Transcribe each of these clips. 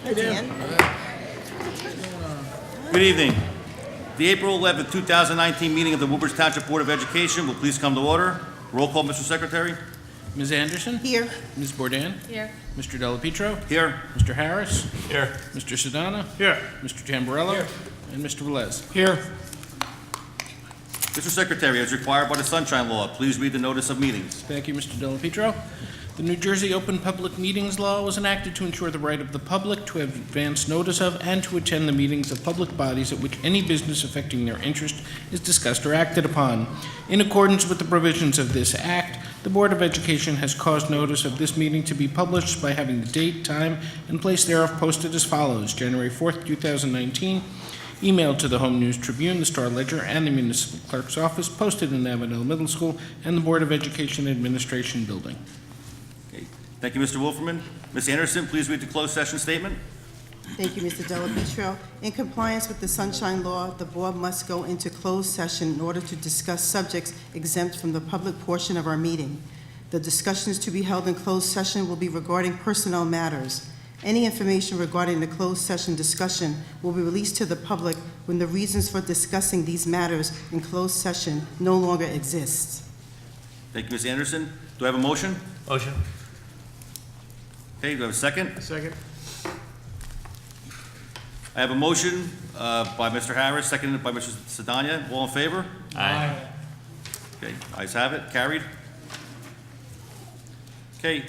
Good evening. The April 11th, 2019 meeting of the Woodbridge Township Board of Education will please come to order. Roll call, Mr. Secretary. Ms. Anderson? Here. Ms. Bourdain? Here. Mr. Delapietro? Here. Mr. Harris? Here. Mr. Sedana? Here. Mr. Tamburello? Here. And Mr. Velez? Here. Mr. Secretary, as required by the Sunshine Law, please read the notice of meetings. Thank you, Mr. Delapietro. The New Jersey Open Public Meetings Law was enacted to ensure the right of the public to have advance notice of and to attend the meetings of public bodies at which any business affecting their interest is discussed or acted upon. In accordance with the provisions of this Act, the Board of Education has caused notice of this meeting to be published by having the date, time, and place thereof posted as follows: January 4th, 2019, emailed to the Home News Tribune, the Star Ledger, and the Municipal Clerk's Office, posted in Avenel Middle School and the Board of Education Administration Building. Okay. Thank you, Mr. Wolferman. Ms. Anderson, please read the closed session statement. Thank you, Mr. Delapietro. In compliance with the Sunshine Law, the board must go into closed session in order to discuss subjects exempt from the public portion of our meeting. The discussions to be held in closed session will be regarding personnel matters. Any information regarding the closed session discussion will be released to the public when the reasons for discussing these matters in closed session no longer exist. Thank you, Ms. Anderson. Do I have a motion? Motion. Okay, do I have a second? Second. I have a motion by Mr. Harris, seconded by Mr. Sedania. All in favor? Aye. Okay, ayes have it, carried. Okay,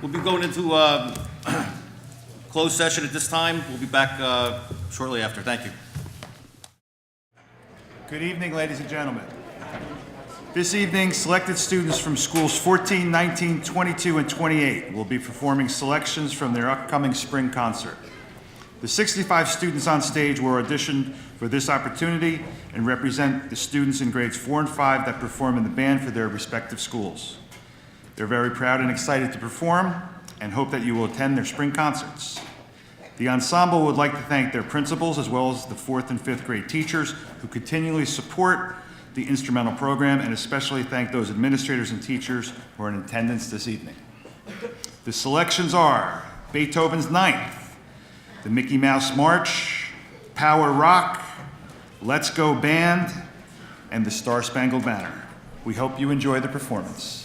we'll be going into closed session at this time. We'll be back shortly after. Thank you. Good evening, ladies and gentlemen. This evening, selected students from schools 14, 19, 22, and 28 will be performing selections from their upcoming spring concert. The 65 students on stage will audition for this opportunity and represent the students in grades 4 and 5 that perform in the band for their respective schools. They're very proud and excited to perform and hope that you will attend their spring concerts. The ensemble would like to thank their principals as well as the 4th and 5th grade teachers who continually support the instrumental program, and especially thank those administrators and teachers who are in attendance this evening. The selections are Beethoven's Ninth, the Mickey Mouse March, Power Rock, Let's Go Band, and the Star Spangled Banner. We hope you enjoy the performance.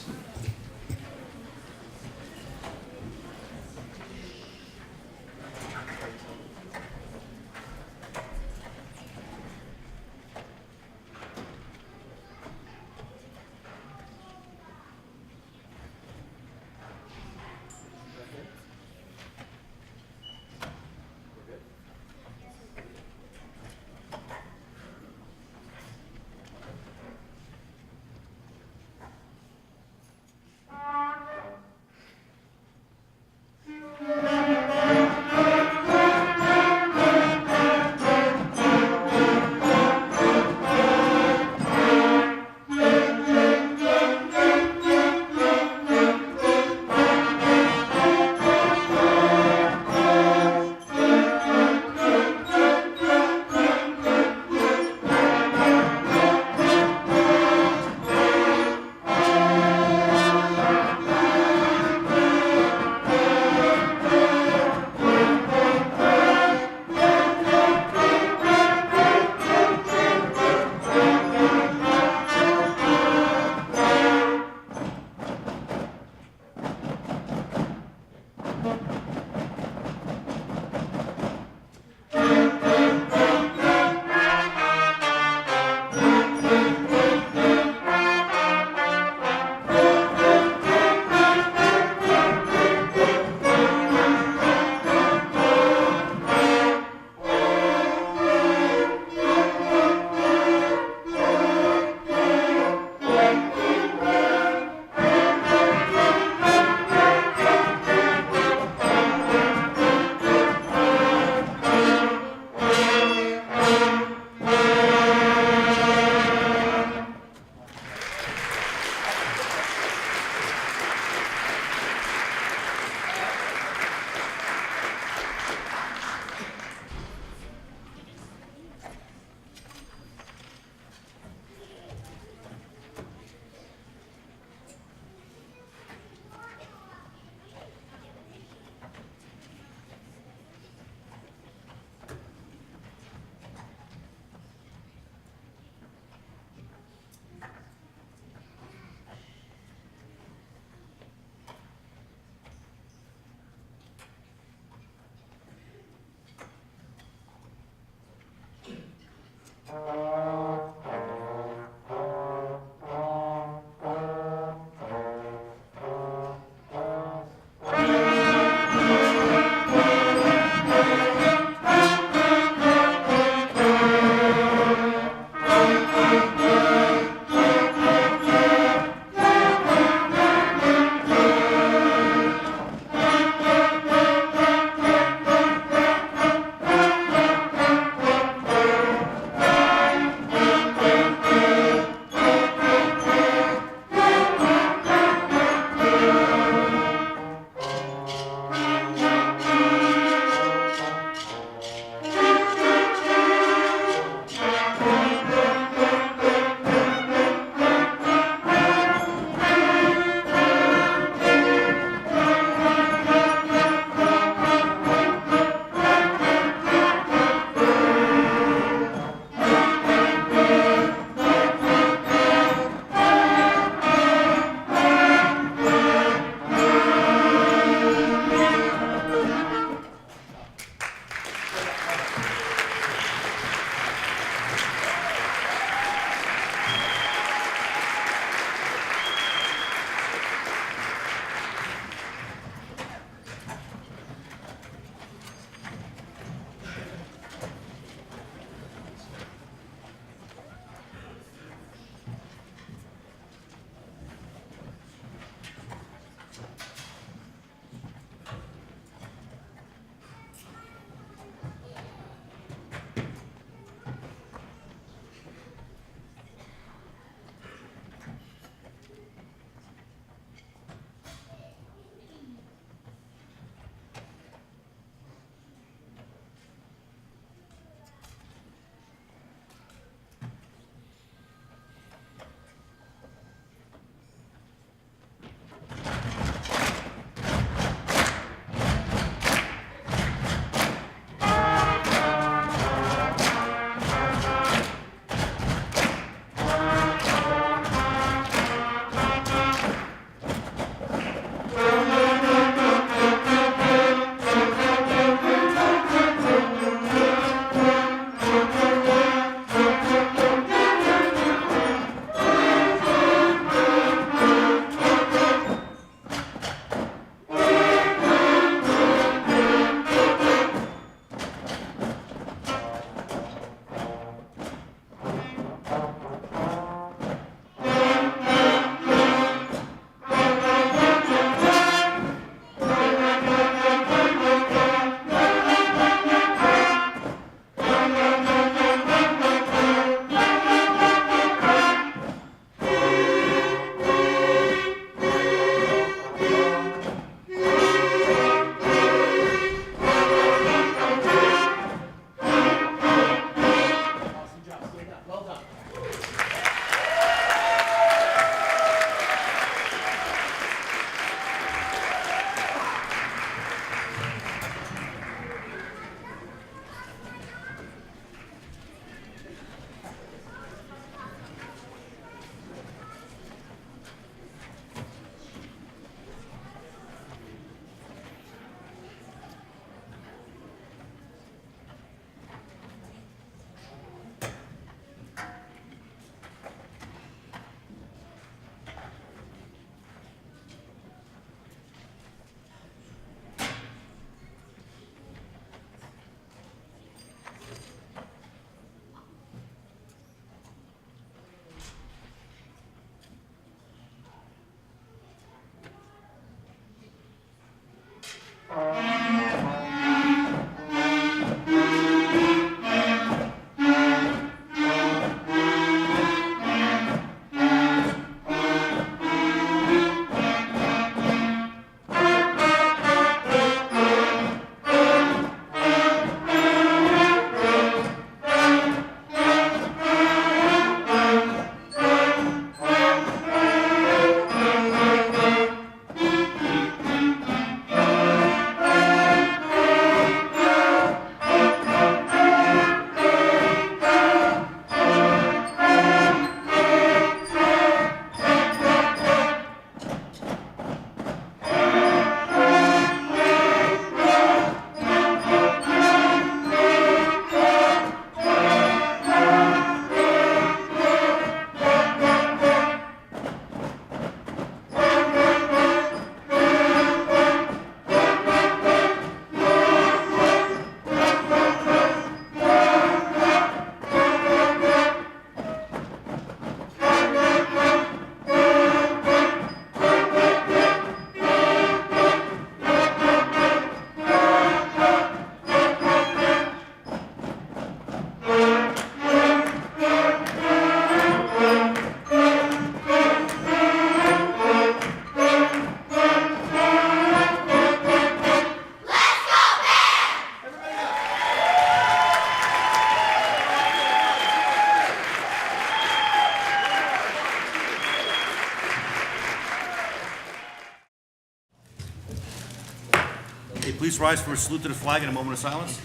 Okay, please rise for a salute to the flag and a moment of silence.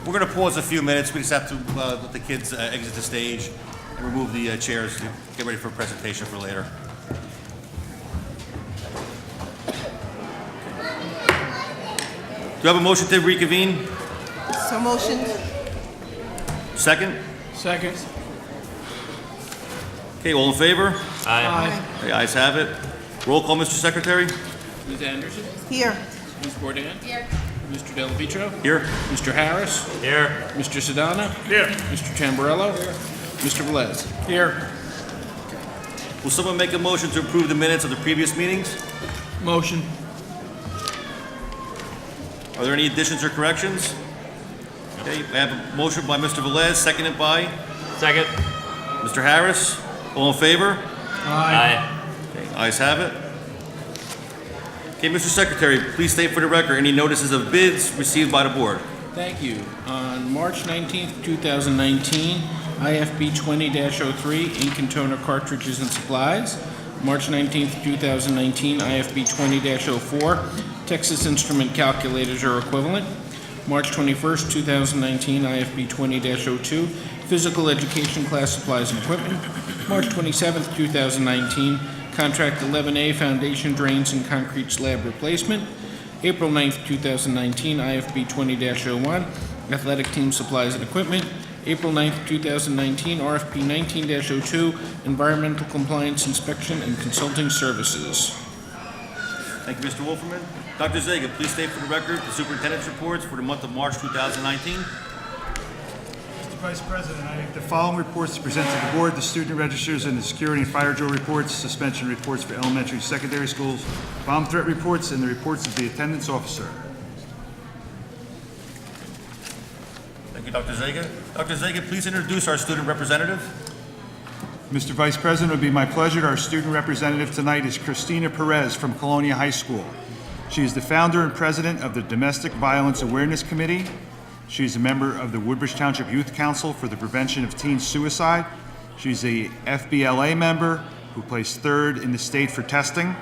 We're going to pause a few minutes. We just have to let the kids exit the stage and remove the chairs to get ready for a presentation for later. Do you have a motion to reconvene? So motioned. Second? Second. Okay, all in favor? Aye. The ayes have it. Roll call, Mr. Secretary. Ms. Anderson? Here. Ms. Bourdain? Here. Mr. Del Petro? Here. Mr. Harris? Here. Mr. Sedana? Here. Mr. Tamburello? Here. Mr. Velez? Here. Will someone make a motion to approve the minutes of the previous meetings? Motion. Are there any additions or corrections? Okay, I have a motion by Mr. Velez, seconded by Second. Mr. Harris. All in favor? Aye. Okay, ayes have it. Okay, Mr. Secretary, please state for the record any notices of bids received by the board. Thank you. On March 19th, 2019, IFB 20-03, ink and toner cartridges and supplies. March 19th, 2019, IFB 20-04, Texas Instrument calculators or equivalent. March 21st, 2019, IFB 20-02, physical education class supplies and equipment. March 27th, 2019, contract 11A, foundation drains and concrete slab replacement. April 9th, 2019, IFB 20-01, athletic team supplies and equipment. April 9th, 2019, RFP 19-02, environmental compliance inspection and consulting services. Thank you, Mr. Wolferman. Dr. Zaga, please state for the record the superintendent's reports for the month of March 2019. Mr. Vice President, I have the following reports to present to the board: the student registers and the security and fire drill reports, suspension reports for elementary and secondary schools, bomb threat reports, and the reports of the attendance officer. Thank you, Dr. Zaga. Dr. Zaga, please introduce our student representative. Mr. Vice President, it would be my pleasure. Our student representative tonight is Christina Perez from Colonia High School. She is the founder and president of the Domestic Violence Awareness Committee. She is a member of the Woodbridge Township Youth Council for the Prevention of Teen Suicide. She's a FBLA member who placed third in the state for testing.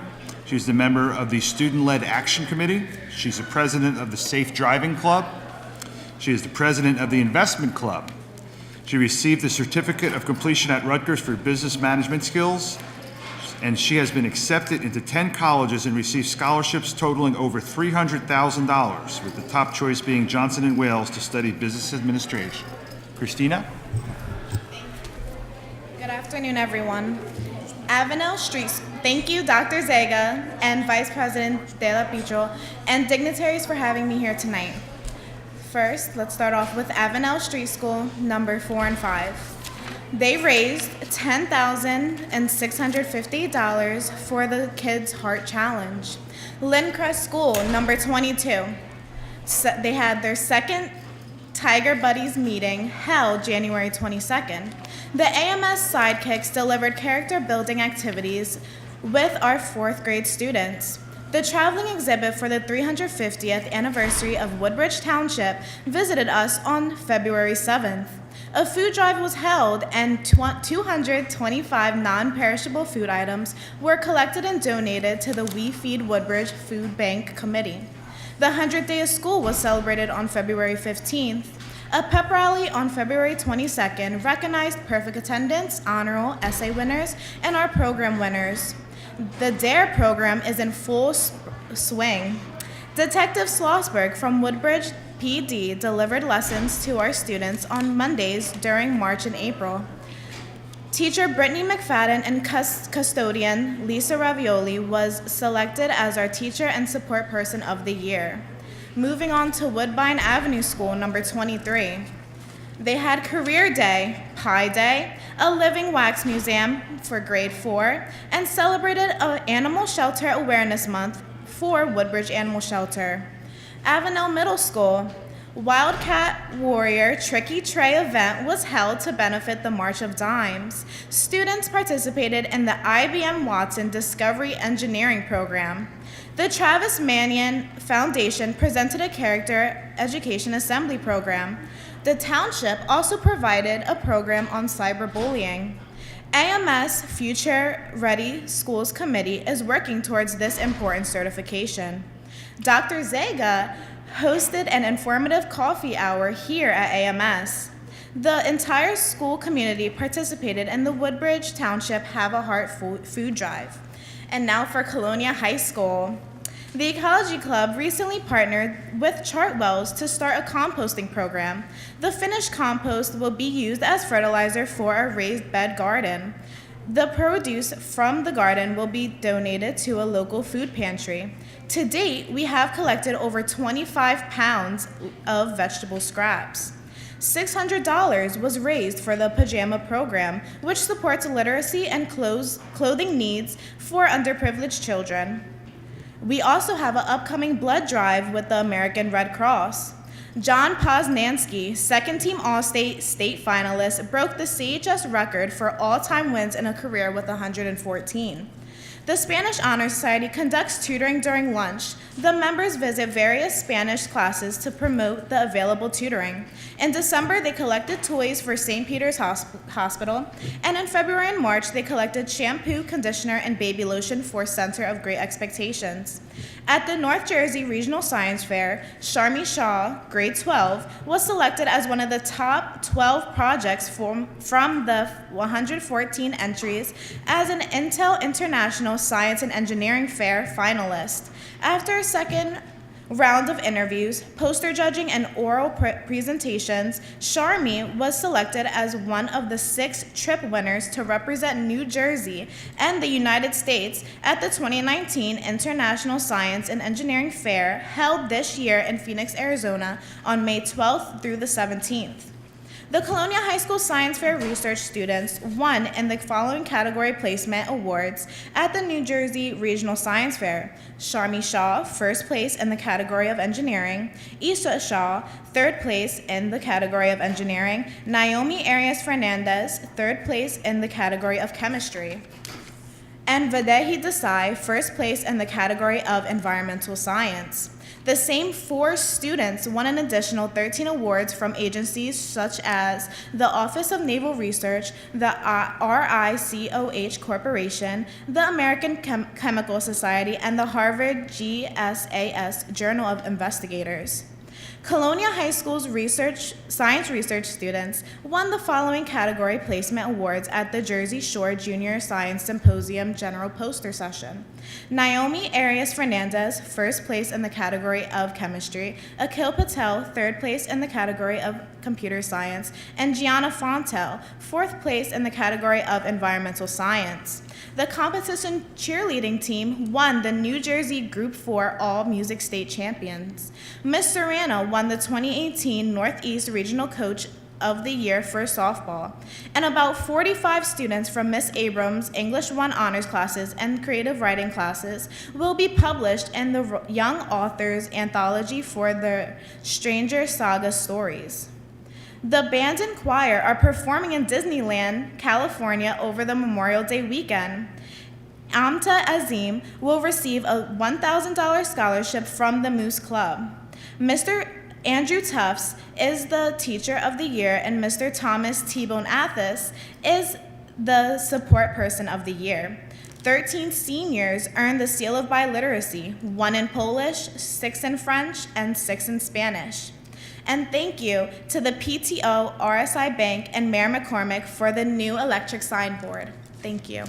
She's the member of the Student-Led Action Committee. She's the president of the Safe Driving Club. She is the president of the Investment Club. She received the certificate of completion at Rutgers for business management skills, and she has been accepted into 10 colleges and received scholarships totaling over $300,000, with the top choice being Johnson & Wales to study business administration. Christina? Good afternoon, everyone. Avenel Street, thank you, Dr. Zaga and Vice President De La Pietro, and dignitaries for having me here tonight. First, let's start off with Avenel Street School, number 4 and 5. They raised $10,650 for the Kids Heart Challenge. Lindcrest School, number 22. They had their second Tiger Buddies meeting held January 22nd. The AMS Sidekicks delivered character building activities with our 4th grade students. The traveling exhibit for the 350th anniversary of Woodbridge Township visited us on February 7th. A food drive was held and 225 non-perishable food items were collected and donated to the We Feed Woodbridge Food Bank Committee. The 100th Day of School was celebrated on February 15th. A pep rally on February 22nd recognized perfect attendance, honor roll, essay winners, and our program winners. The DARE program is in full swing. Detective Schlossberg from Woodbridge PD delivered lessons to our students on Mondays during March and April. Teacher Brittany McFadden and custodian Lisa Ravioli was selected as our Teacher and Support Person of the Year. Moving on to Woodbine Avenue School, number 23. They had Career Day, Pie Day, a Living Wax Museum for grade 4, and celebrated an Animal Shelter Awareness Month for Woodbridge Animal Shelter. Avenel Middle School, Wildcat Warrior Tricky Tray event was held to benefit the March of Dimes. Students participated in the IBM Watson Discovery Engineering program. The Travis Manion Foundation presented a character education assembly program. The Township also provided a program on cyberbullying. AMS Future Ready Schools Committee is working towards this important certification. Dr. Zaga hosted an informative coffee hour here at AMS. The entire school community participated in the Woodbridge Township Have a Heart food drive. And now for Colonia High School. The Ecology Club recently partnered with Chartwells to start a composting program. The finished compost will be used as fertilizer for our raised bed garden. The produce from the garden will be donated to a local food pantry. To date, we have collected over 25 pounds of vegetable scraps. $600 was raised for the pajama program, which supports literacy and clothing needs for underprivileged children. We also have an upcoming blood drive with the American Red Cross. John Poznansky, second-team All-State state finalist, broke the CHS record for all-time wins in a career with 114. The Spanish Honor Society conducts tutoring during lunch. The members visit various Spanish classes to promote the available tutoring. In December, they collected toys for St. Peter's Hospital, and in February and March, they collected shampoo, conditioner, and baby lotion for Center of Great Expectations. At the North Jersey Regional Science Fair, Sharmi Shah, grade 12, was selected as one of the top 12 projects from the 114 entries as an Intel International Science and Engineering Fair finalist. After a second round of interviews, poster judging, and oral presentations, Sharmi was selected as one of the 6 trip winners to represent New Jersey and the United States at the 2019 International Science and Engineering Fair held this year in Phoenix, Arizona on May 12th through the 17th. The Colonia High School Science Fair research students won in the following category placement awards at the New Jersey Regional Science Fair. Sharmi Shah, first place in the category of engineering. Isha Shah, third place in the category of engineering. Naomi Arias Fernandez, third place in the category of chemistry. And Videhi Desai, first place in the category of environmental science. The same 4 students won an additional 13 awards from agencies such as the Office of Naval Research, the RICOH Corporation, the American Chemical Society, and the Harvard GSAS Journal of Investigators. Colonia High School's science research students won the following category placement awards at the Jersey Shore Junior Science Symposium General Poster Session. Naomi Arias Fernandez, first place in the category of chemistry. Akhil Patel, third place in the category of computer science. And Gianna Fontel, fourth place in the category of environmental science. The competition cheerleading team won the New Jersey Group 4 All Music State Champions. Miss Serrano won the 2018 Northeast Regional Coach of the Year for softball. And about 45 students from Miss Abrams' English 1 honors classes and creative writing classes will be published in the Young Authors Anthology for the Stranger Saga stories. The band and choir are performing in Disneyland, California over the Memorial Day weekend. Amta Azim will receive a $1,000 scholarship from the Moose Club. Mr. Andrew Tufts is the Teacher of the Year, and Mr. Thomas T-Bone Athis is the Support Person of the Year. 13 seniors earned the Seal of Biliteracy, 1 in Polish, 6 in French, and 6 in Spanish. And thank you to the PTO, RSI Bank, and Mayor McCormick for the new electric signboard. Thank you.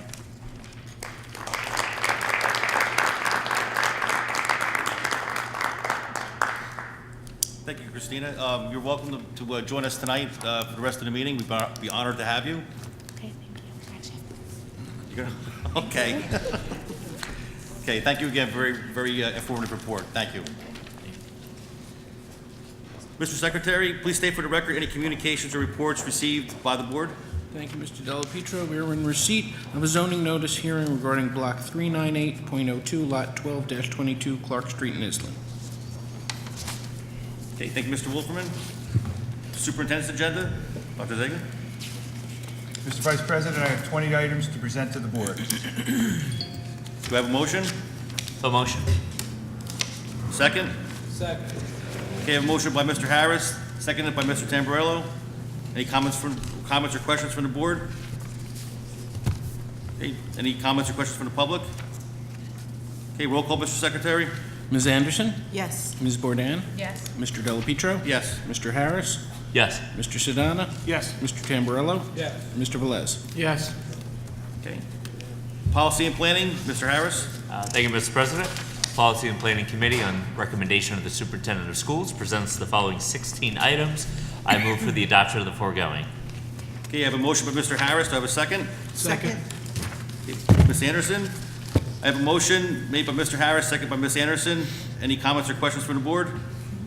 Thank you, Christina. You're welcome to join us tonight for the rest of the meeting. We'd be honored to have you. Okay, thank you. You're gonna, okay. Okay, thank you again. Very informative report. Thank you. Mr. Secretary, please state for the record any communications or reports received by the board. Thank you, Mr. Della Pietro. We are in receipt of a zoning notice hearing regarding Block 398.02, Lot 12-22, Clark Street in Islip. Okay, thank you, Mr. Wolferman. Superintendent's agenda, Dr. Zagan. Mr. Vice President, I have 20 items to present to the board. Do I have a motion? So motion. Second? Second. Okay, I have a motion by Mr. Harris, seconded by Mr. Tamburello. Any comments or questions from the board? Okay, any comments or questions from the public? Okay, roll call, Mr. Secretary. Ms. Anderson? Yes. Ms. Bourdain? Yes. Mr. Della Pietro? Yes. Mr. Harris? Yes. Mr. Sedana? Yes. Mr. Tamburello? Yes. Mr. Velez? Yes. Okay. Policy and planning, Mr. Harris. Thank you, Mr. President. Policy and Planning Committee, on recommendation of the Superintendent of Schools, presents the following 16 items. I move for the adoption of the foregoing. Okay, I have a motion by Mr. Harris. Do I have a second? Second. Okay, Ms. Anderson. I have a motion made by Mr. Harris, second by Ms. Anderson. Any comments or questions from the board?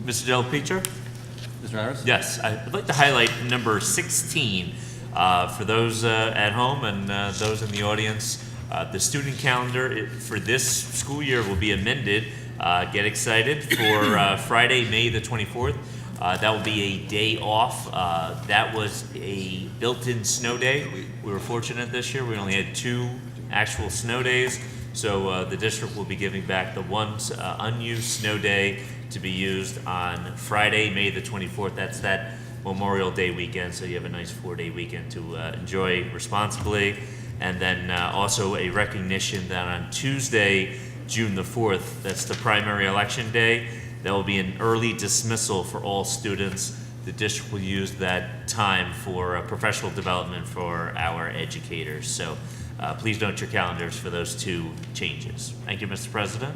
Mr. Della Pietro? Mr. Harris? Yes, I'd like to highlight number 16 for those at home and those in the audience. The student calendar for this school year will be amended. Get excited for Friday, May the 24th. That will be a day off. That was a built-in snow day. We were fortunate this year. We only had 2 actual snow days. So the district will be giving back the one unused snow day to be used on Friday, May the 24th. That's that Memorial Day weekend. So you have a nice 4-day weekend to enjoy responsibly. And then also a recognition that on Tuesday, June the 4th, that's the primary election day, there will be an early dismissal for all students. The district will use that time for professional development for our educators. So please note your calendars for those 2 changes. Thank you, Mr. President.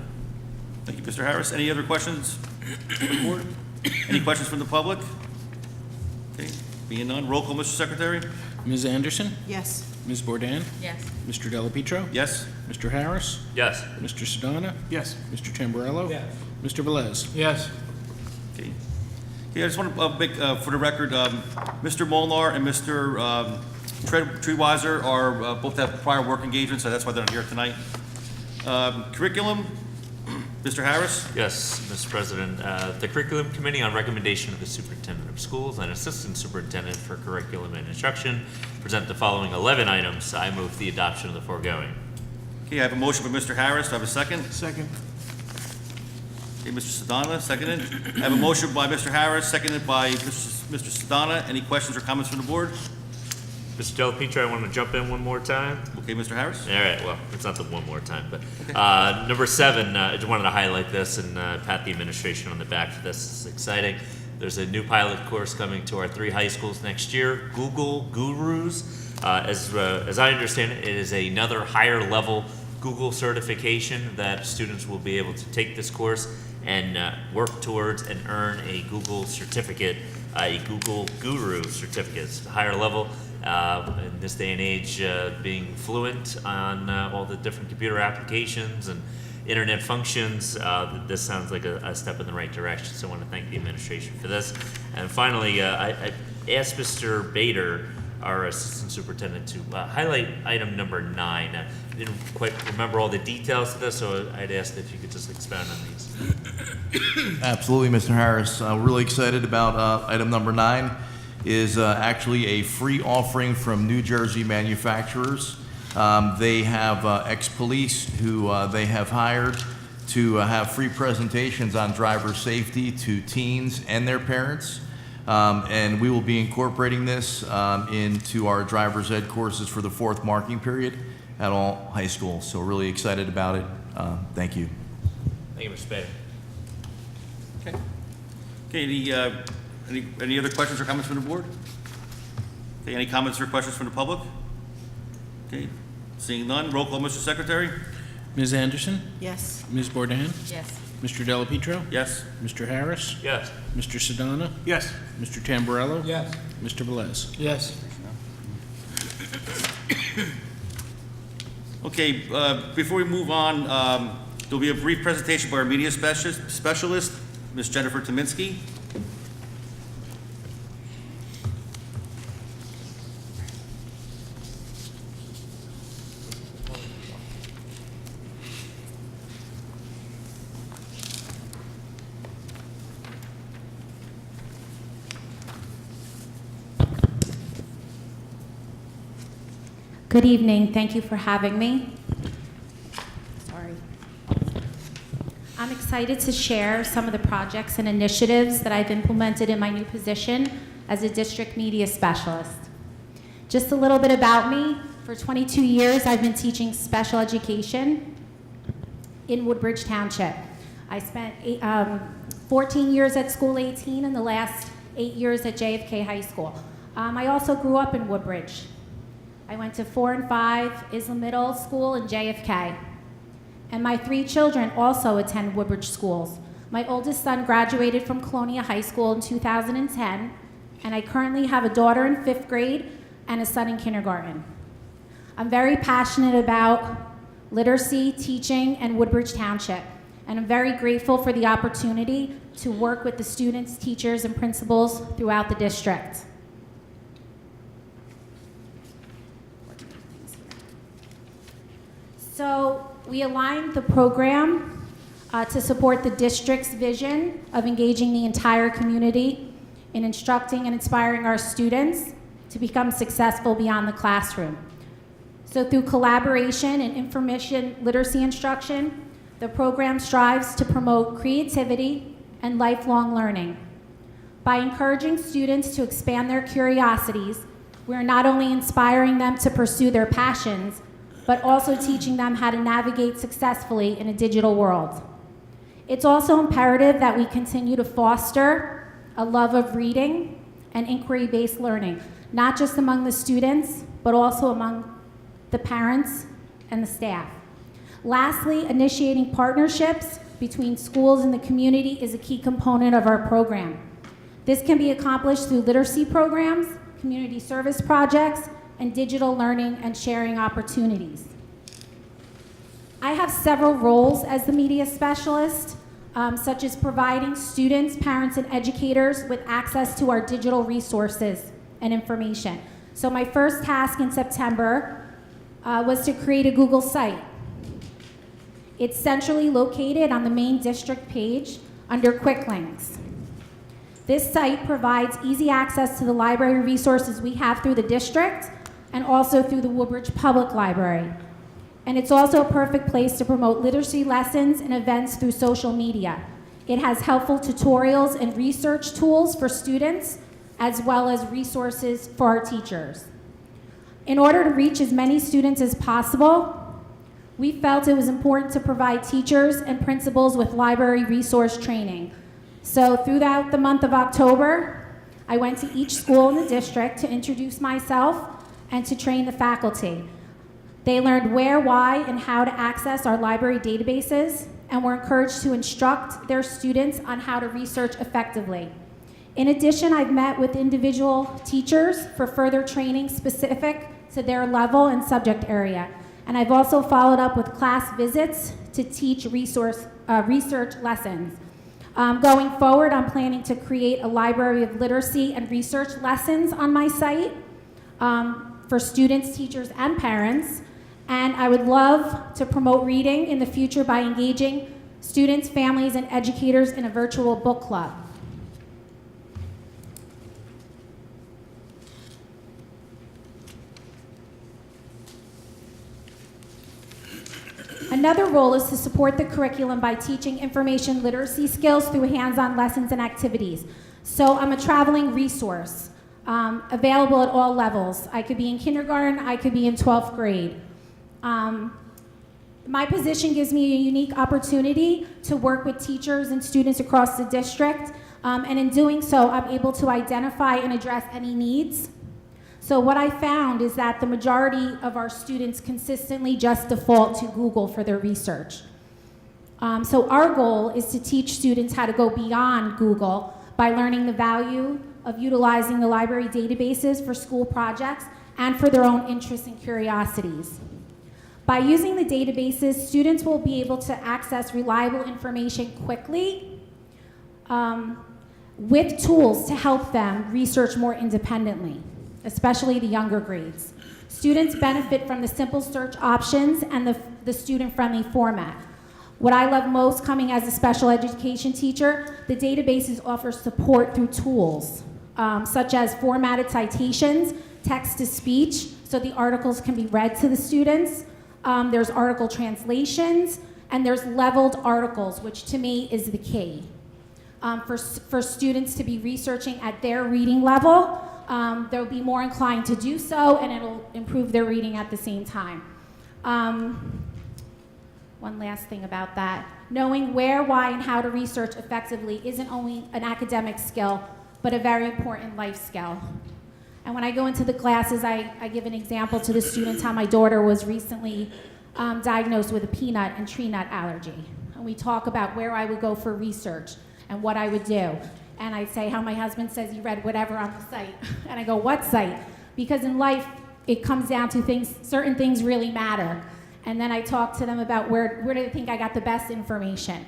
Thank you, Mr. Harris. Any other questions from the board? Any questions from the public? Okay, being none, roll call, Mr. Secretary? Ms. Anderson? Yes. Ms. Bourdain? Yes. Mr. Delapetro? Yes? Mr. Harris? Yes. Mr. Sedana? Yes. Mr. Tamburello? Yes. Mr. Velez? Yes. Okay. Okay, I just want to make, for the record, Mr. Molnar and Mr. Treeweiser are, both have prior work engagements, so that's why they're not here tonight. Curriculum, Mr. Harris? Yes, Mr. President. The Curriculum Committee, on recommendation of the Superintendent of Schools and Assistant Superintendent for Curriculum and Instruction, present the following 11 items. I move the adoption of the foregoing. Okay, I have a motion by Mr. Harris. Do I have a second? Second. Okay, Mr. Sedana, seconded. I have a motion by Mr. Harris, seconded by Mr. Sedana. Any questions or comments from the board? Mr. Delapetro, I want to jump in one more time. Okay, Mr. Harris? All right, well, it's not the one more time, but number 7, I just wanted to highlight this and pat the administration on the back for this. It's exciting. There's a new pilot course coming to our 3 high schools next year, Google Gurus. As I understand it, it is another higher level Google certification that students will be able to take this course and work towards and earn a Google certificate, a Google Guru certificate. It's a higher level. In this day and age, being fluent on all the different computer applications and internet functions, this sounds like a step in the right direction. So I want to thank the administration for this. And finally, I asked Mr. Bader, our assistant superintendent, to highlight item number 9. I didn't quite remember all the details of this, so I'd ask if you could just expound on these. Absolutely, Mr. Harris. We're really excited about item number 9. Is actually a free offering from New Jersey manufacturers. They have ex-police who they have hired to have free presentations on driver safety to teens and their parents. And we will be incorporating this into our driver's ed courses for the 4th marking period at all high schools. So really excited about it. Thank you. Thank you, Mr. Bader. Okay. Okay, any other questions or comments from the board? Okay, any comments or questions from the public? Okay, seeing none, roll call, Mr. Secretary? Ms. Anderson? Yes. Ms. Bourdain? Yes. Mr. Delapetro? Yes? Mr. Harris? Yes. Mr. Sedana? Yes. Mr. Tamburello? Yes. Mr. Velez? Yes. Okay, before we move on, there'll be a brief presentation by our media specialist, Ms. Jennifer Tominski. Good evening. Thank you for having me. Sorry. I'm excited to share some of the projects and initiatives that I've implemented in my new position as a district media specialist. Just a little bit about me. For 22 years, I've been teaching special education in Woodbridge Township. I spent 14 years at School 18 and the last 8 years at JFK High School. I also grew up in Woodbridge. I went to 4 and 5 Islam Middle School in JFK. And my 3 children also attend Woodbridge schools. My oldest son graduated from Colonia High School in 2010, and I currently have a daughter in 5th grade and a son in kindergarten. I'm very passionate about literacy, teaching, and Woodbridge Township. and I'm very grateful for the opportunity to work with the students, teachers, and principals throughout the district. So we aligned the program to support the district's vision of engaging the entire community in instructing and inspiring our students to become successful beyond the classroom. So through collaboration and information literacy instruction, the program strives to promote creativity and lifelong learning. By encouraging students to expand their curiosities, we are not only inspiring them to pursue their passions, but also teaching them how to navigate successfully in a digital world. It's also imperative that we continue to foster a love of reading and inquiry-based learning, not just among the students, but also among the parents and the staff. Lastly, initiating partnerships between schools and the community is a key component of our program. This can be accomplished through literacy programs, community service projects, and digital learning and sharing opportunities. I have several roles as the media specialist, such as providing students, parents, and educators with access to our digital resources and information. So my first task in September was to create a Google site. It's centrally located on the main district page under Quick Links. This site provides easy access to the library resources we have through the district and also through the Woodbridge Public Library. And it's also a perfect place to promote literacy lessons and events through social media. It has helpful tutorials and research tools for students, as well as resources for our teachers. In order to reach as many students as possible, we felt it was important to provide teachers and principals with library resource training. So throughout the month of October, I went to each school in the district to introduce myself and to train the faculty. They learned where, why, and how to access our library databases, and were encouraged to instruct their students on how to research effectively. In addition, I've met with individual teachers for further training specific to their level and subject area. And I've also followed up with class visits to teach research lessons. Going forward, I'm planning to create a library of literacy and research lessons on my site for students, teachers, and parents. And I would love to promote reading in the future by engaging students, families, and educators in a virtual book club. Another role is to support the curriculum by teaching information literacy skills through hands-on lessons and activities. So I'm a traveling resource, available at all levels. I could be in kindergarten, I could be in 12th grade. My position gives me a unique opportunity to work with teachers and students across the district, and in doing so, I'm able to identify and address any needs. So what I found is that the majority of our students consistently just default to Google for their research. So our goal is to teach students how to go beyond Google by learning the value of utilizing the library databases for school projects and for their own interests and curiosities. By using the databases, students will be able to access reliable information quickly with tools to help them research more independently, especially the younger grades. Students benefit from the simple search options and the student-friendly format. What I love most coming as a special education teacher, the databases offer support through tools, such as formatted citations, text-to-speech, so the articles can be read to the students. There's article translations, and there's leveled articles, which to me is the key. For students to be researching at their reading level, they'll be more inclined to do so, and it'll improve their reading at the same time. One last thing about that. Knowing where, why, and how to research effectively isn't only an academic skill, but a very important life skill. And when I go into the classes, I give an example to the students how my daughter was recently diagnosed with a peanut and tree nut allergy. And we talk about where I would go for research and what I would do. And I say how my husband says he read whatever on the site. And I go, what site? Because in life, it comes down to things, certain things really matter. And then I talk to them about where do they think I got the best information.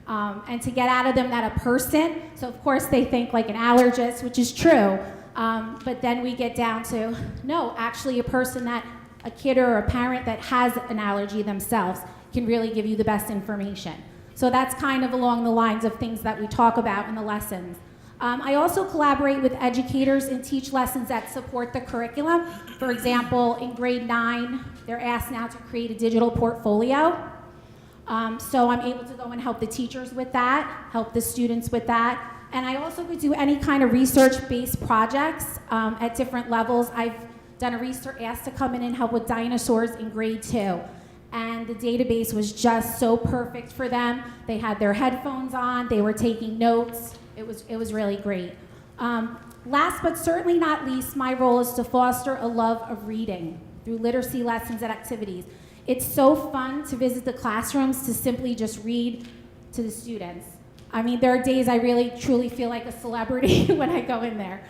and to get out of them that a person, so of course they think like an allergist, which is true, but then we get down to, no, actually a person that, a kid or a parent that has an allergy themselves can really give you the best information. So that's kind of along the lines of things that we talk about in the lessons. I also collaborate with educators and teach lessons that support the curriculum. For example, in grade 9, they're asked now to create a digital portfolio. So I'm able to go and help the teachers with that, help the students with that. And I also could do any kind of research-based projects at different levels. I've done a research, asked to come in and help with dinosaurs in grade 2. And the database was just so perfect for them. They had their headphones on, they were taking notes. It was really great. Last but certainly not least, my role is to foster a love of reading through literacy lessons and activities. It's so fun to visit the classrooms to simply just read to the students. I mean, there are days I really truly feel like a celebrity when I go in there.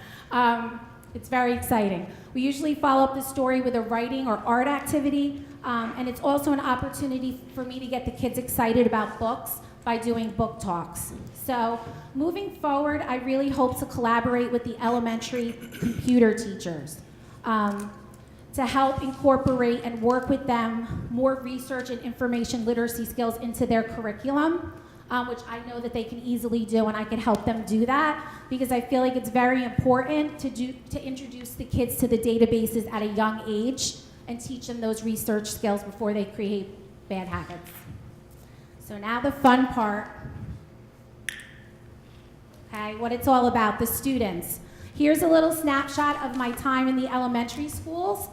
It's very exciting. We usually follow up the story with a writing or art activity, and it's also an opportunity for me to get the kids excited about books by doing book talks. So moving forward, I really hope to collaborate with the elementary computer teachers to help incorporate and work with them more research and information literacy skills into their curriculum, which I know that they can easily do, and I can help them do that because I feel like it's very important to introduce the kids to the databases at a young age and teach them those research skills before they create bad habits. So now the fun part, okay, what it's all about, the students. Here's a little snapshot of my time in the elementary schools,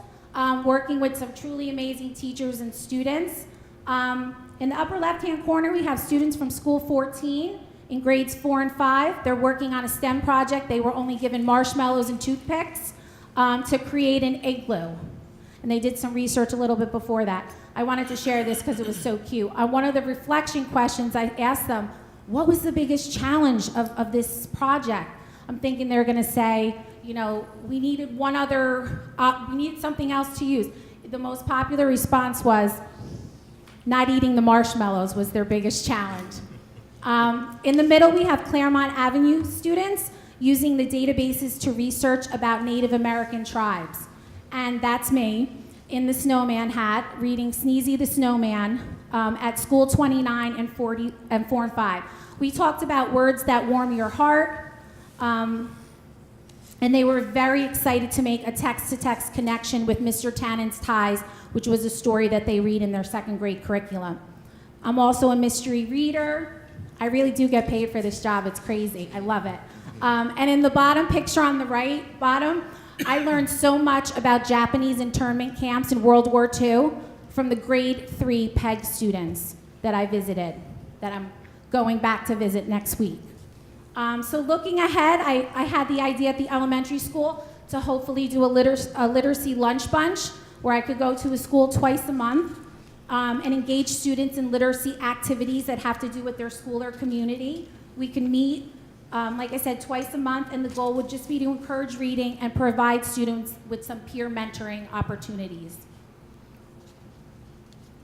working with some truly amazing teachers and students. In the upper left-hand corner, we have students from School 14 in grades 4 and 5. They're working on a STEM project. They were only given marshmallows and toothpicks to create an igloo. And they did some research a little bit before that. I wanted to share this because it was so cute. On one of the reflection questions, I asked them, what was the biggest challenge of this project? I'm thinking they're gonna say, you know, we needed we needed something else to use. The most popular response was, not eating the marshmallows was their biggest challenge. In the middle, we have Claremont Avenue students using the databases to research about Native American tribes. And that's me in the snowman hat, reading Sneezy the Snowman at School 29 and 4 and 5. We talked about words that warm your heart, and they were very excited to make a text-to-text connection with Mr. Tannen's Ties, which was a story that they read in their 2nd grade curriculum. I'm also a mystery reader. I really do get paid for this job. It's crazy. I love it. And in the bottom picture on the right, bottom, I learned so much about Japanese internment camps in World War II from the grade 3 PEG students that I visited, that I'm going back to visit next week. So looking ahead, I had the idea at the elementary school to hopefully do a literacy lunch bunch where I could go to a school twice a month and engage students in literacy activities that have to do with their school or community. We can meet, like I said, twice a month, and the goal would just be to encourage reading and provide students with some peer mentoring opportunities.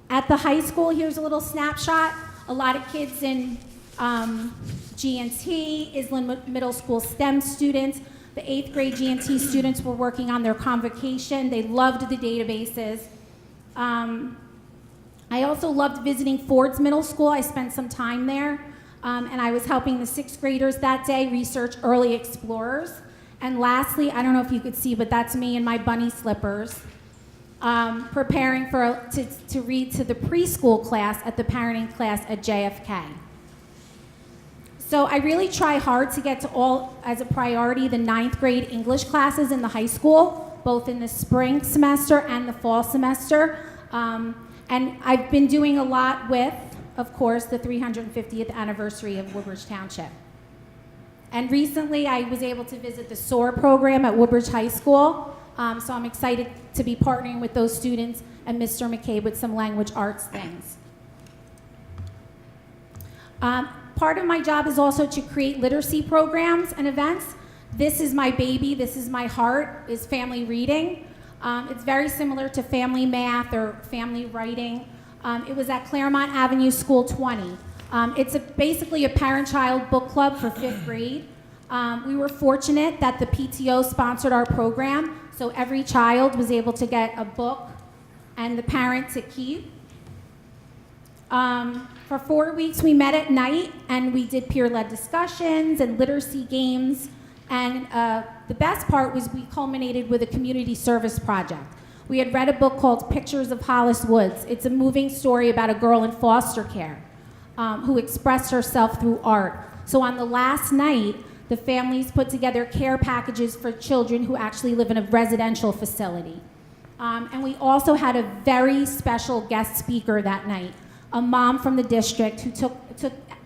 At the high school, here's a little snapshot. A lot of kids in GNT, Island Middle School STEM students. The 8th grade GNT students were working on their convocation. They loved the databases. I also loved visiting Ford's Middle School. I spent some time there, and I was helping the 6th graders that day research early explorers. And lastly, I don't know if you could see, but that's me in my bunny slippers, preparing to read to the preschool class at the parenting class at JFK. So I really try hard to get to all, as a priority, the 9th grade English classes in the high school, both in the spring semester and the fall semester. And I've been doing a lot with, of course, the 350th anniversary of Woodbridge Township. And recently I was able to visit the SOAR program at Woodbridge High School. So I'm excited to be partnering with those students and Mr. McCabe with some language arts things. Part of my job is also to create literacy programs and events. This is my baby, this is my heart, is family reading. It's very similar to family math or family writing. It was at Claremont Avenue School 20. Basically a parent-child book club for 5th grade. We were fortunate that the PTO sponsored our program, so every child was able to get a book and the parent to keep. For 4 weeks, we met at night and we did peer-led discussions and literacy games. And the best part was we culminated with a community service project. We had read a book called Pictures of Hollis Woods. It's a moving story about a girl in foster care who expressed herself through art. So on the last night, the families put together care packages for children who actually live in a residential facility. And we also had a very special guest speaker that night, a mom from the district who took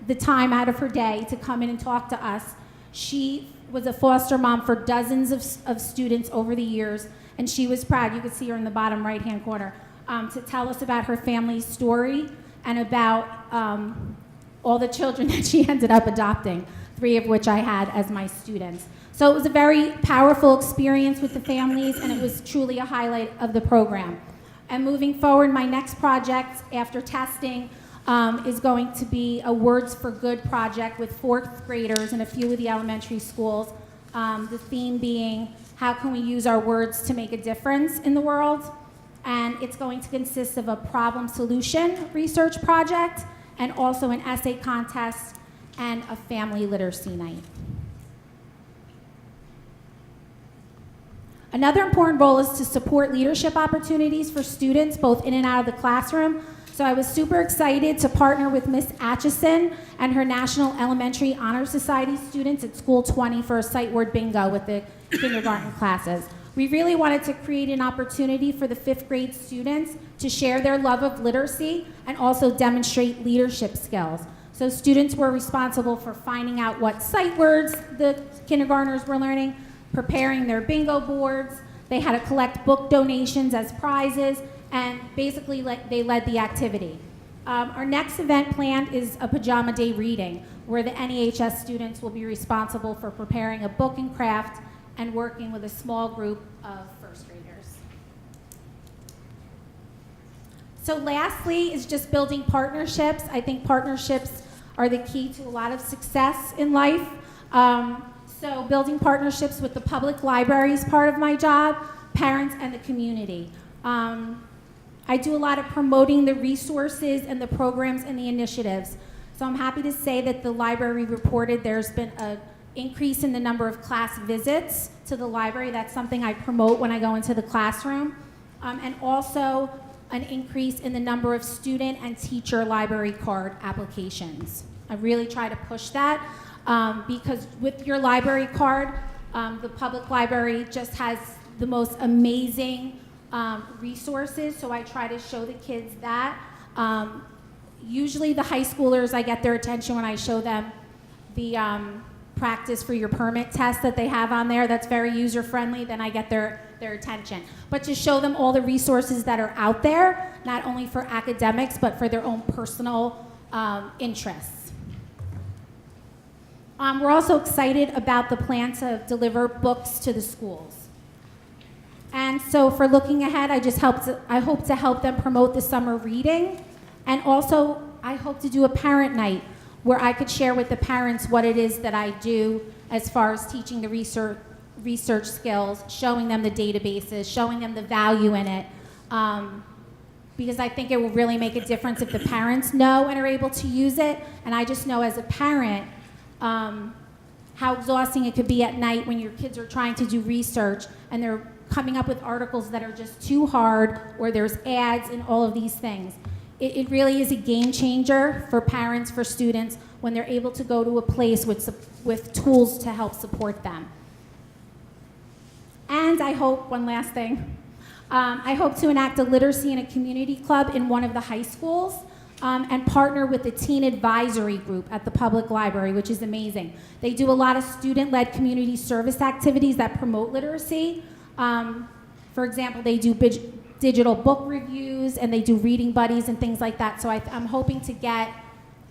the time out of her day to come in and talk to us. She was a foster mom for dozens of students over the years, and she was proud, you could see her in the bottom right-hand corner, to tell us about her family's story and about all the children that she ended up adopting, 3 of which I had as my students. So it was a very powerful experience with the families, and it was truly a highlight of the program. And moving forward, my next project after testing is going to be a Words for Good project with 4th graders in a few of the elementary schools. The theme being, how can we use our words to make a difference in the world? And it's going to consist of a problem solution research project and also an essay contest and a family literacy night. Another important role is to support leadership opportunities for students both in and out of the classroom. So I was super excited to partner with Miss Atchison and her National Elementary Honor Society students at School 20 for a sight word bingo with the kindergarten classes. We really wanted to create an opportunity for the 5th grade students to share their love of literacy and also demonstrate leadership skills. So students were responsible for finding out what sight words the kindergartners were learning, preparing their bingo boards. They had to collect book donations as prizes, and basically they led the activity. Our next event planned is a pajama day reading, where the NEHS students will be responsible for preparing a book and craft and working with a small group of 1st graders. So lastly is just building partnerships. I think partnerships are the key to a lot of success in life. So building partnerships with the public library is part of my job, parents, and the community. I do a lot of promoting the resources and the programs and the initiatives. So I'm happy to say that the library reported there's been an increase in the number of class visits to the library. That's something I promote when I go into the classroom. And also an increase in the number of student and teacher library card applications. I really try to push that. Because with your library card, the public library just has the most amazing resources, so I try to show the kids that. Usually the high schoolers, I get their attention when I show them the practice for your permit test that they have on there that's very user-friendly, then I get their attention. But to show them all the resources that are out there, not only for academics, but for their own personal interests. We're also excited about the plan to deliver books to the schools. And so for looking ahead, I hope to help them promote the summer reading. And also, I hope to do a parent night where I could share with the parents what it is that I do as far as teaching the research skills, showing them the databases, showing them the value in it. Because I think it will really make a difference if the parents know and are able to use it. And I just know as a parent, how exhausting it could be at night when your kids are trying to do research and they're coming up with articles that are just too hard, or there's ads and all of these things. It really is a game changer for parents, for students, when they're able to go to a place with tools to help support them. And I hope, one last thing, I hope to enact a literacy and a community club in one of the high schools. And partner with the teen advisory group at the public library, which is amazing. They do a lot of student-led community service activities that promote literacy. For example, they do digital book reviews, and they do reading buddies and things like that. So I'm hoping to get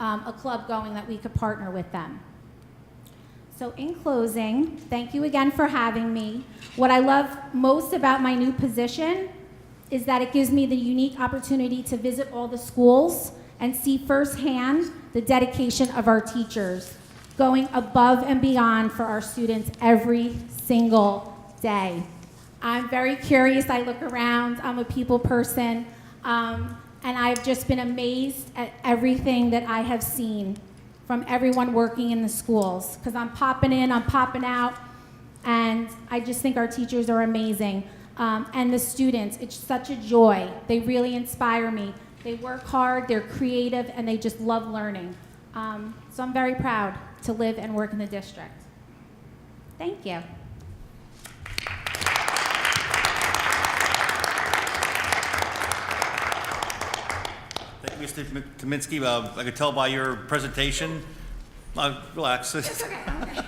a club going that we could partner with them. So in closing, thank you again for having me. What I love most about my new position is that it gives me the unique opportunity to visit all the schools and see firsthand the dedication of our teachers, going above and beyond for our students every single day. I'm very curious. I look around. I'm a people person. And I've just been amazed at everything that I have seen from everyone working in the schools. Because I'm popping in, I'm popping out, and I just think our teachers are amazing. And the students, it's such a joy. They really inspire me. They work hard, they're creative, and they just love learning. So I'm very proud to live and work in the district. Thank you. Thank you, Mr. Kaminsky. I could tell by your presentation, relax. It's okay, I'm okay.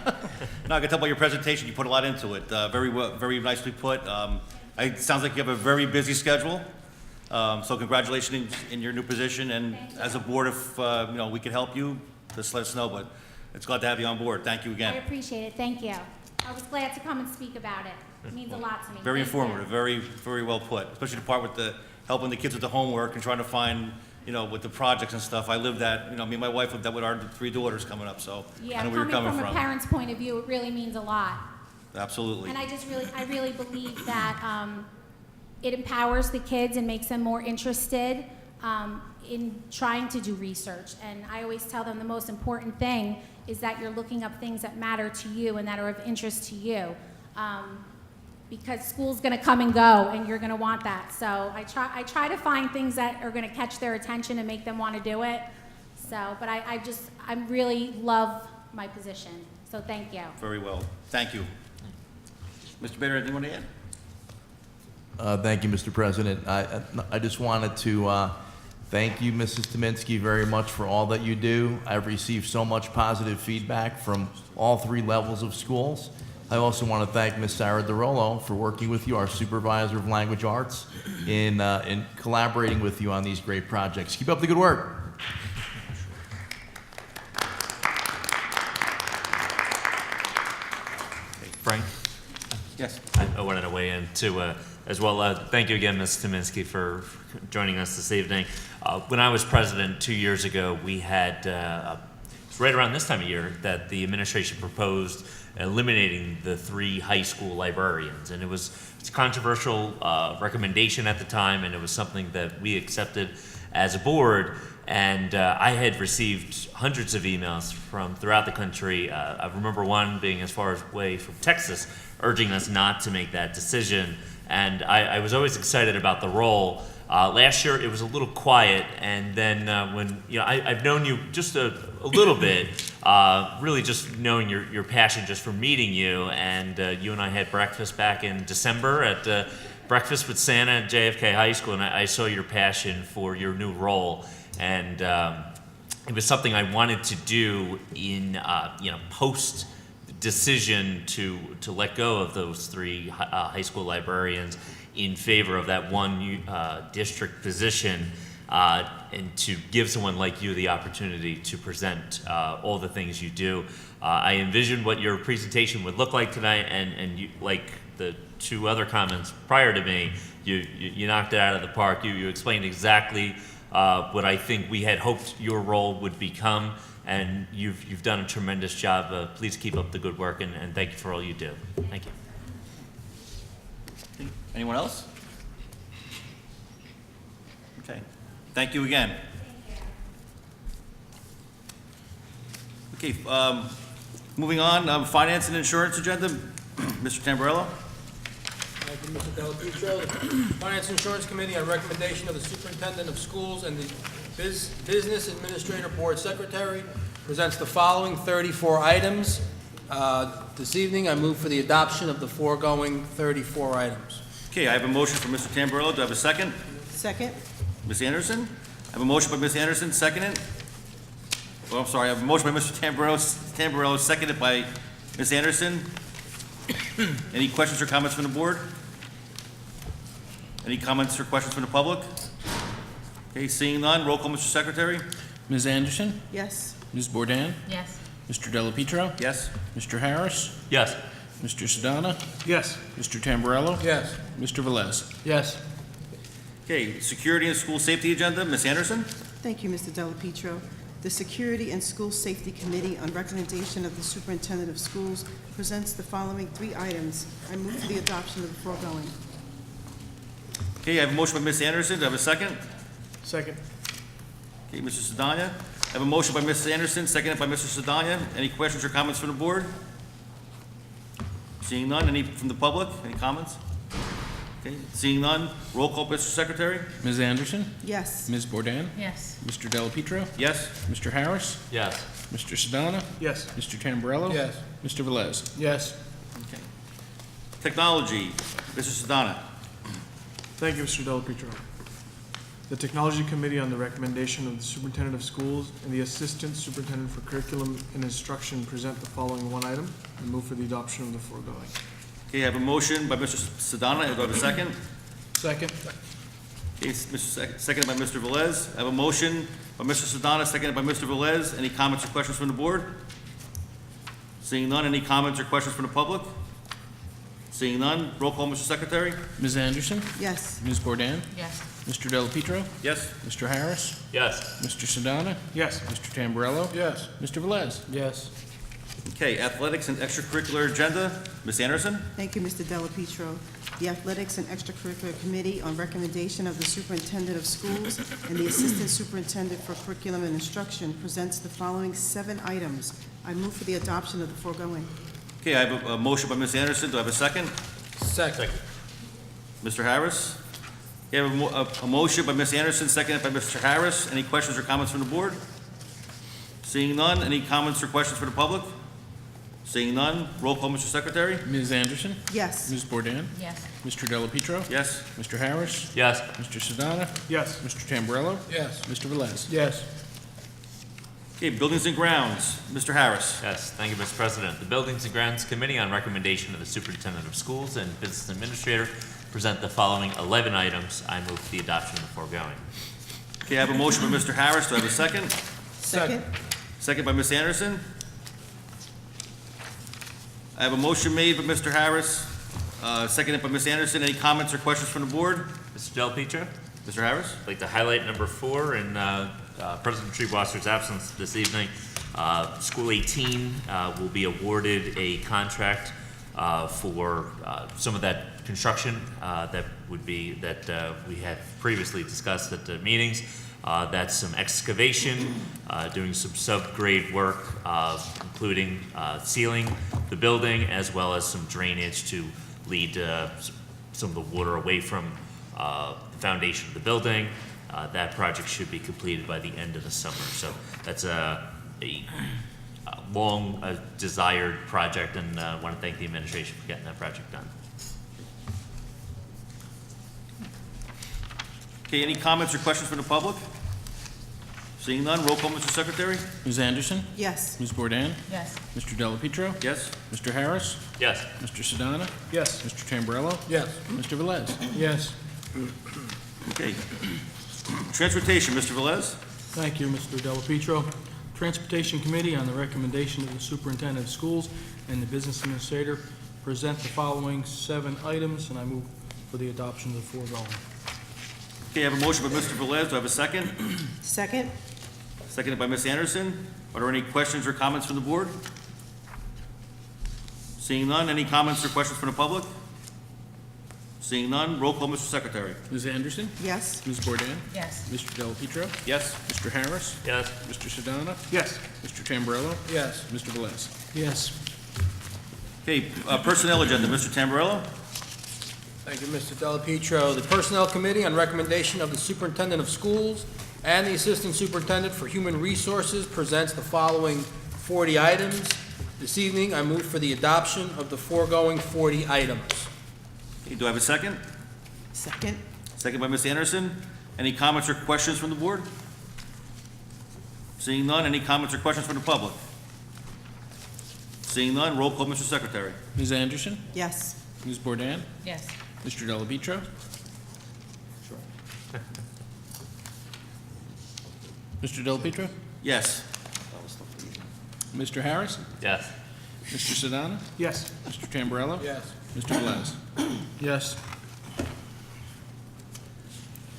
No, I can tell by your presentation, you put a lot into it. Very nicely put. It sounds like you have a very busy schedule. So congratulations in your new position. And as a board, if we can help you, just let us know. But it's glad to have you on board. Thank you I again. appreciate it, thank you. I was glad to come and speak about it. It means a lot to me. Very Thank you. informative, very well put. Especially the part with the helping the kids with the homework and trying to find, with the projects and stuff. I lived that, me and my wife lived that with our 3 daughters coming up. So Yeah, I know where you're coming from a from. parent's point of view, it really means a lot. Absolutely. And I really believe that it empowers the kids and makes them more interested in trying to do research. And I always tell them the most important thing is that you're looking up things that matter to you and that are of interest to you. Because school's gonna come and go and you're gonna want that. So I try to find things that are gonna catch their attention and make them wanna do it. So, but I really love my position. So thank you. Very well. Thank you. Mr. Bader, anything you want to add? Thank you, Mr. President. I just wanted to thank you, Mrs. Tominski, very much for all that you do. I've received so much positive feedback from all 3 levels of schools. I also want to thank Ms. Sarah DeRollo for working with you, our supervisor of language arts, in collaborating with you on these great projects. Keep up the good work. Frank? Yes. I wanted to weigh in too, as well. Thank you again, Ms. Tominski, for joining us this evening. When I was president 2 years ago, we had, right around this time of year, that the administration proposed eliminating the 3 high school librarians. And it's a controversial recommendation at the time, and it was something that we accepted as a board. And I had received hundreds of emails from throughout the country. I remember one being as far away from Texas, urging us not to make that decision. And I was always excited about the role. Last year it was a little quiet, and then when I've known you just a little bit, really just knowing your passion just for meeting you, and you and I had breakfast back in December at Breakfast with Santa at JFK High School, and I saw your passion for your new role. And it was something I wanted to do in post decision to let go of those 3 high school librarians in favor of that one district position, and to give someone like you the opportunity to present all the things you do. I envisioned what your presentation would look like tonight, and you, like the 2 other comments prior to me, you knocked it out of the park. You explained exactly what I think we had hoped your role would become, and you've done a tremendous job. Please keep up the good work, and thank you for all you do. Thank you. Anyone else? Okay. Thank you again. Okay, moving on, finance and insurance agenda. Mr. Tamburello? Thank you, Mr. Delapetro. The Finance and Insurance Committee, on recommendation of the Superintendent of Schools and the Business Administrator Board Secretary, presents the following 34 items. This evening, I move for the adoption of the foregoing 34 items. Okay, I have a motion from Mr. Tamburello. Do I have a second? Second? Ms. Anderson? I have a motion by Ms. Anderson, seconded. Oh, I'm sorry, I have a motion by Mr. Tamburello, seconded by Ms. Anderson. Any questions or comments from the board? Any comments or questions from the public? Okay, seeing none, roll call, Mr. Secretary. Ms. Anderson? Yes. Ms. Bourdain? Yes. Mr. Delapetro? Yes? Mr. Harris? Yes. Mr. Sedana? Yes. Mr. Tamburello? Yes. Mr. Velez? Yes. Okay, security and school safety agenda, Ms. Anderson? Thank you, Mr. Delapetro. The Security and School Safety Committee, on recommendation of the Superintendent of Schools, presents the following 3 items. I move for the adoption of the foregoing. Okay, I have a motion by Ms. Anderson. Do I have a second? Second. Okay, Mr. Sedania. I have a motion by Mrs. Anderson, seconded by Mr. Sedania. Any questions or comments from the board? Seeing none. Any from the public? Any comments? Okay, seeing none. Roll call, Mr. Secretary. Ms. Anderson? Yes. Ms. Bourdain? Yes. Mr. Delapietro? Yes. Mr. Harris? Yes. Mr. Sedana? Yes. Mr. Tamburello? Yes. Mr. Velez? Yes. Okay. Technology, Mr. Sedana. Thank you, Mr. Delapietro. The Technology Committee, on the recommendation of the Superintendent of Schools and the Assistant Superintendent for Curriculum and Instruction, present the following 1 item and move for the adoption of the foregoing. Okay, I have a motion by Mr. Sedana. Do I have a second? Second. Okay, seconded by Mr. Velez. I have a motion by Mr. Sedana, seconded by Mr. Velez. Any comments or questions from the board? Seeing none. Any comments or questions from the public? Seeing none. Roll call, Mr. Secretary. Ms. Anderson? Yes. Ms. Bourdain? Yes. Mr. Delapietro? Yes. Mr. Harris? Yes. Mr. Sedana? Yes. Mr. Tamburello? Yes. Mr. Velez? Yes. Okay, athletics and extracurricular agenda, Ms. Anderson. Thank you, Mr. Delapietro. The Athletics and Extracurricular Committee, on recommendation of the Superintendent of Schools and the Assistant Superintendent for Curriculum and Instruction, presents the following 7 items. I move for the adoption of the foregoing. Okay, I have a motion by Ms. Anderson. Do I have a second? Second. Mr. Harris? Okay, I have a motion by Ms. Anderson, seconded by Mr. Harris. Any questions or comments from the board? Seeing none. Any comments or questions for the public? Seeing none. Roll call, Mr. Secretary. Ms. Anderson? Yes. Ms. Bourdain? Yes. Mr. Delapietro? Yes. Mr. Harris? Yes. Mr. Sedana? Yes. Mr. Tamburello? Yes. Mr. Velez? Yes. Okay, buildings and grounds, Mr. Harris. Yes, thank you, Mr. President. The Buildings and Grounds Committee, on recommendation of the Superintendent of Schools and Business Administrator, present the following 11 items. I move for the adoption of the foregoing. Okay, I have a motion by Mr. Harris. Do I have a second? Second. Second by Ms. Anderson. I have a motion made by Mr. Harris, seconded by Ms. Anderson. Any comments or questions from the board? Mr. Delapietro? Mr. Harris? I'd like to highlight number 4 in President Treewasser's absence this evening. School 18 will be awarded a contract for some of that construction that we had previously discussed at the meetings. That's some excavation, doing some subgrade work, including sealing the building, as well as some drainage to lead some of the water away from the foundation of the building. That project should be completed by the end of the summer. So that's a long desired project, and I want to thank the administration for getting that project done. Okay, any comments or questions from the public? Seeing none, roll call, Mr. Secretary. Ms. Anderson? Yes. Ms. Bourdain? Yes. Mr. Delapietro? Yes. Mr. Harris? Yes. Mr. Sedana? Yes. Mr. Tamburello? Yes. Mr. Velez? Yes. Okay. Transportation, Mr. Velez. Thank you, Mr. Delapietro. Transportation Committee, on the recommendation of the Superintendent of Schools and the Business Administrator, present the following 7 items, and I move for the adoption of the foregoing. Okay, I have a motion by Mr. Velez. Do I have a second? Second. Seconded by Ms. Anderson. Are there any questions or comments from the board? Seeing none, any comments or questions from the public? Seeing none, roll call, Mr. Secretary. Ms. Anderson? Yes. Ms. Bourdain? Yes. Mr. Delapietro? Yes. Mr. Harris? Yes. Mr. Sedana? Yes. Mr. Tamburello? Yes. Mr. Velez? Yes. Okay, personnel agenda, Mr. Tamburello. Thank you, Mr. Delapietro. The Personnel Committee, on recommendation of the Superintendent of Schools and the Assistant Superintendent for Human Resources, presents the following 40 items. This evening, I move for the adoption of the foregoing 40 items. Okay, do I have a second? Second. Second by Ms. Anderson. Any comments or questions from the board? Seeing none, any comments or questions from the public? Seeing none, roll call, Mr. Secretary. Ms. Anderson? Yes. Ms. Bourdain? Yes. Mr. Delapietro? Mr. Delapietro? Yes. Mr. Harris? Yes. Mr. Sedana? Yes. Mr. Tamburello? Yes. Mr. Velez? Yes.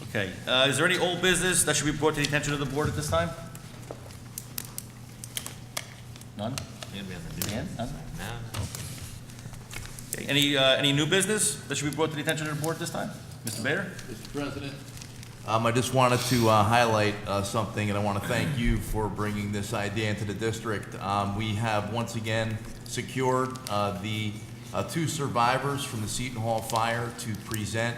Okay, is there any old business that should be brought to the attention of the board at this time? None? Maybe on the new- Dan? None? No. Okay, any new business that should be brought to the attention of the board this time? Mr. Bader? Mr. President. I just wanted to highlight something, and I want to thank you for bringing this idea into the district. We have once again secured the two survivors from the Seton Hall fire to present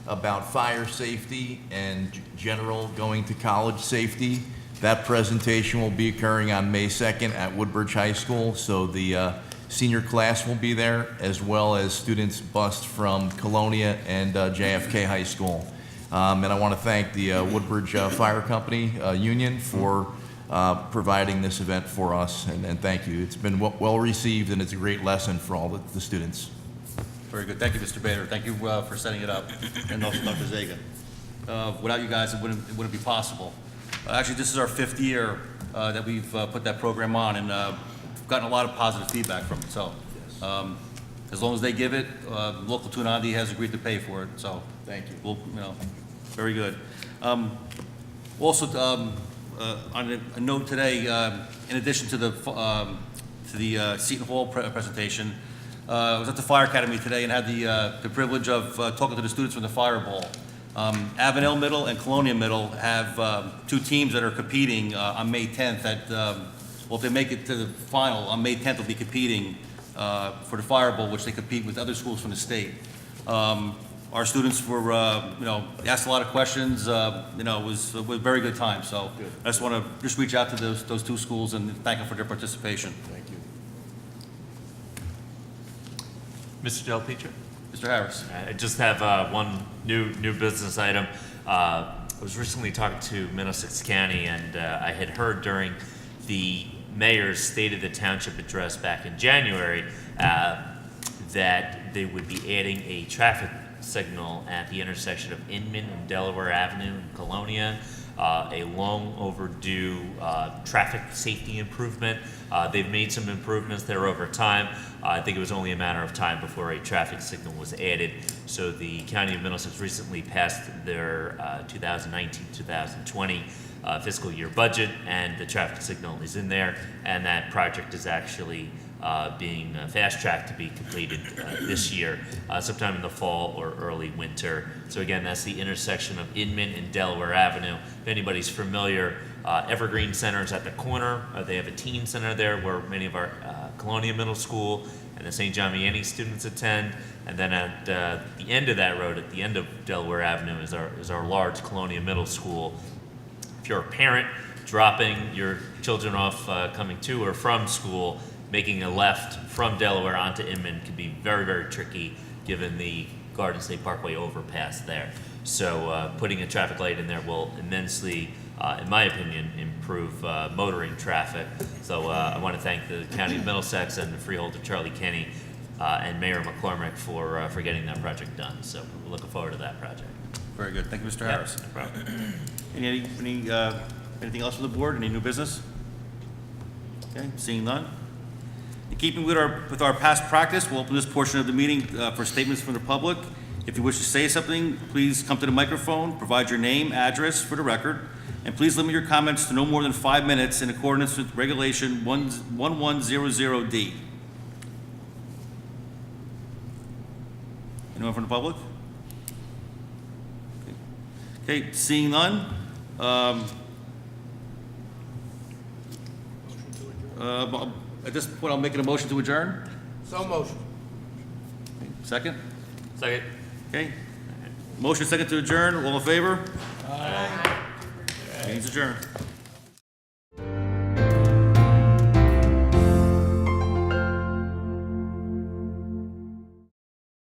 about fire safety and general going to college safety. That presentation will be occurring on May 2nd at Woodbridge High School, so the senior class will be there, as well as students bused from Colonia and JFK High School. And I want to thank the Woodbridge Fire Company Union for providing this event for us, and thank you. It's been well received, and it's a great lesson for all the students. Very good. Thank you, Mr. Bader. Thank you for setting it up, and also Dr. Zagan. Without you guys, it wouldn't be possible. Actually, this is our 5th year that we've put that program on, and we've gotten a lot of positive feedback from it. So, as long as they give it, local Tunandi has agreed to pay for it. So, Thank you. we'll, very good. Also, on a note today, in addition to the Seton Hall presentation, I was at the Fire Academy today and had the privilege of talking to the students from the Fireball. Avenel Middle and Colonia Middle have 2 teams that are competing on May 10th. If they make it to the final, on May 10th they'll be competing for the Fireball, which they compete with other schools from the state. Our students were, they asked a lot of questions. It was a very good time. So I just want to reach out to those 2 schools and thank them for their participation. Thank you. Mr. Del Pietro? Mr. Harris. I just have one new business item. I was recently talking to Middlesex County, and I had heard during the mayor's State of the Township address back in January that they would be adding a traffic signal at the intersection of Inman and Delaware Avenue in Colonia. A long overdue traffic safety improvement. They've made some improvements there over time. I think it was only a matter of time before a traffic signal was added. So the County of Middlesex recently passed their 2019-2020 fiscal year budget, and the traffic signal is in there, and that project is actually being fast-tracked to be completed this year, sometime in the fall or early winter. So again, that's the intersection of Inman and Delaware Avenue. If anybody's familiar, Evergreen Center is at the corner. They have a teen center there where many of our Colonia Middle School and the St. John Vianney students attend. And then at the end of that road, at the end of Delaware Avenue, is our large Colonia Middle School. If you're a parent dropping your children off coming to or from school, making a left from Delaware onto Inman can be very, very tricky given the Garden State Parkway overpass there. So putting a traffic light in there will immensely, in my opinion, improve motoring traffic. So I want to thank the County of Middlesex and the freeholder Charlie Kenny and Mayor McCormick for getting that project done. So we're looking forward to that project. Very good. Thank you, Mr. Harris. No problem. Anything else from the board? Any new business? Okay, seeing none. In keeping with our past practice, we'll open this portion of the meeting for statements from the public. If you wish to say something, please come to the microphone, provide your name, address for the record, and please limit your comments to no more than 5 minutes in accordance with Regulation 1100D. Anyone from the public? Okay, seeing none. At this point, I'm making a motion to adjourn. So motion. Second? Second. Okay. Motion second to adjourn. All in favor? Aye. Meeting's adjourned.